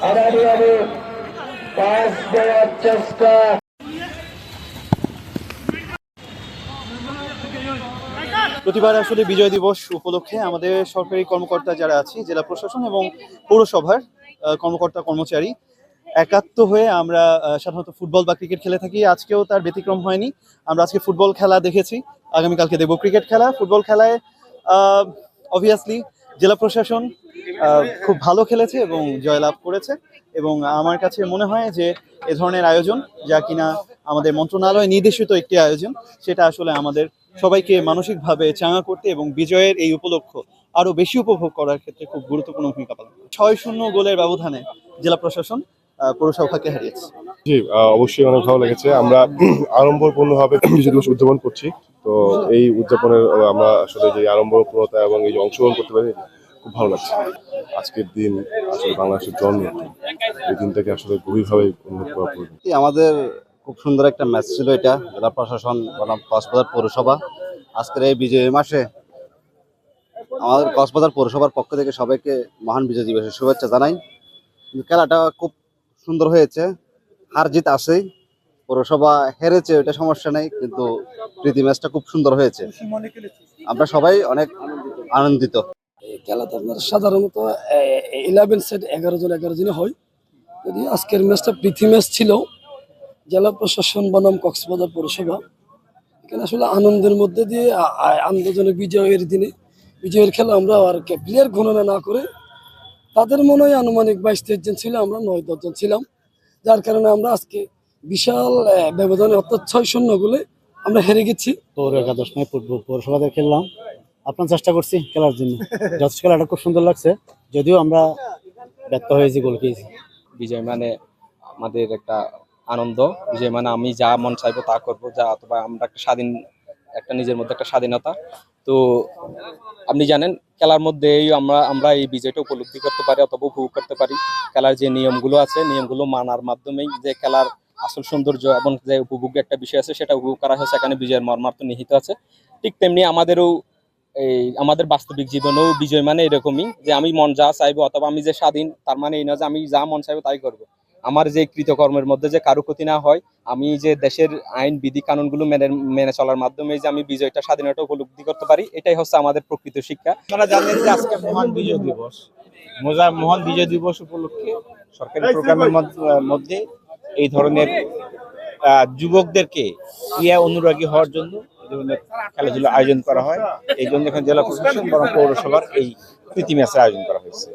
আড়াআড়ি পাস দেওয়ার চেষ্টা। প্রতিবার আসলে বিজয় দিবস উপলক্ষে আমাদের সরকারি কর্মকর্তা যারা আছি, জেলা প্রশাসন এবং পৌরসভার কর্মকর্তা কর্মচারী একাত্ম হয়ে আমরা সাধারণত ফুটবল বা ক্রিকেট খেলে থাকি। আজকেও তার ব্যতিক্রম হয়নি। আমরা আজকে ফুটবল খেলা দেখেছি, আগামীকালকে দেখব ক্রিকেট খেলা। ফুটবল খেলায় অবভিয়াসলি জেলা প্রশাসন খুব ভালো খেলেছে এবং জয়লাভ করেছে, এবং আমার কাছে মনে হয় যে এ ধরনের আয়োজন, যা কিনা আমাদের মন্ত্রণালয় নির্দেশিত একটি আয়োজন, সেটা আসলে আমাদের সবাইকে মানসিকভাবে চাঙ্গা করতে এবং বিজয়ের এই উপলক্ষ আরো বেশি উপভোগ করার ক্ষেত্রে খুব গুরুত্বপূর্ণ ভূমিকা পালন করে। 6-0 গোলের ব্যবধানে জেলা প্রশাসন পৌরসভাকে হারিয়েছে। জি, অবশ্যই অনেক ভালো লেগেছে। আমরা আড়ম্বরপূর্ণভাবে বিজয় দিবস উদযাপন করছি। তো এই উদযাপনের আমরা আসলে যে আড়ম্বরপূর্ণতা এবং এই যে অংশগ্রহণ করতে পারি, খুব ভালো লাগছে। আজকের দিন আসলে বাংলাদেশের জন্ম, এই দিনটাকে আসলে গভীরভাবে অনুভব করা প্রয়োজন। আমাদের খুব সুন্দর একটা ম্যাচ ছিল এটা। জেলা প্রশাসন বনাম কক্সবাজার পৌরসভা আজকের এই বিজয় মাসে আমাদের কক্সবাজার পৌরসভার পক্ষ থেকে সবাইকে মহান বিজয় দিবসের শুভেচ্ছা জানাই। খেলাটা খুব সুন্দর হয়েছে, হার জিত আছেই, পৌরসভা হেরেছে এটা সমস্যা নেই, কিন্তু প্রীতি ম্যাচটা খুব সুন্দর হয়েছে। আমরা সবাই অনেক আনন্দিত। খেলাতে আপনার সাধারণত 11 সেট 11 জনে হয়। যদি আজকের ম্যাচটা প্রীতি ম্যাচ ছিল, জেলা প্রশাসন বনাম কক্সবাজার পৌরসভা এখানে আসলে আনন্দের মধ্যে দিয়ে আনন্দজনক বিজয়ের দিনে বিজয়ের খেলা আমরা আর প্লেয়ার গণনা না করে তাদের মনে হয় আনুমানিক 22-23 জন ছিল, আমরা 9-10 জন ছিলাম, যার কারণে আমরা আজকে বিশাল ব্যবধানে অর্থাৎ 6-0 গোলে আমরা হেরে গেছি। পৌর একাদশ নয় পৌরসভাতে খেললাম, আপনার চেষ্টা করছি খেলার জন্য। যথেষ্ট খেলাটা খুব সুন্দর লাগছে, যদিও আমরা ব্যর্থ হয়েছি, গোল খেয়েছি। বিজয় মানে আমাদের একটা আনন্দ, বিজয় মানে আমি যা মন চাইবো তা করবো, যা অথবা আমরা একটা স্বাধীন, একটা নিজের মধ্যে একটা স্বাধীনতা। তো আপনি জানেন খেলার মধ্যেই আমরা এই বিজয়টা উপলব্ধি করতে পারি অথবা উপভোগ করতে পারি। খেলার যে নিয়মগুলো আছে, নিয়মগুলো মানার মাধ্যমেই যে খেলার আসল সৌন্দর্য এবং যে উপভোগ্য একটা বিষয় আছে সেটা উপভোগ করা হয়েছে, এখানে বিজয়ের মর্মার্থ নিহিত আছে। ঠিক তেমনি আমাদের বাস্তবিক জীবনেও বিজয় মানে এরকমই, যে আমি মন যা চাইবো অথবা আমি যে স্বাধীন, তার মানে এই না যে আমি যা মন চাইবো তাই করবো। আমার যে কৃতকর্মের মধ্যে যে কারো ক্ষতি না হয়, আমি যে দেশের আইন বিধি কানুনগুলো মেনে চলার মাধ্যমে যে আমি বিজয়টা স্বাধীনতা উপলব্ধি করতে পারি, এটাই হচ্ছে আমাদের প্রকৃত শিক্ষা। আপনারা জানেন যে আজকে মহান বিজয় দিবস। মহান বিজয় দিবস উপলক্ষে সরকারি প্রোগ্রামের মধ্যে এই ধরনের যুবকদেরকে ক্রীড়া অনুরাগী হওয়ার জন্য খেলাধুলা আয়োজন করা হয়। এই জন্য এখানে জেলা প্রশাসন বরং পৌরসভার এই প্রীতি ম্যাচের আয়োজন করা হয়েছে।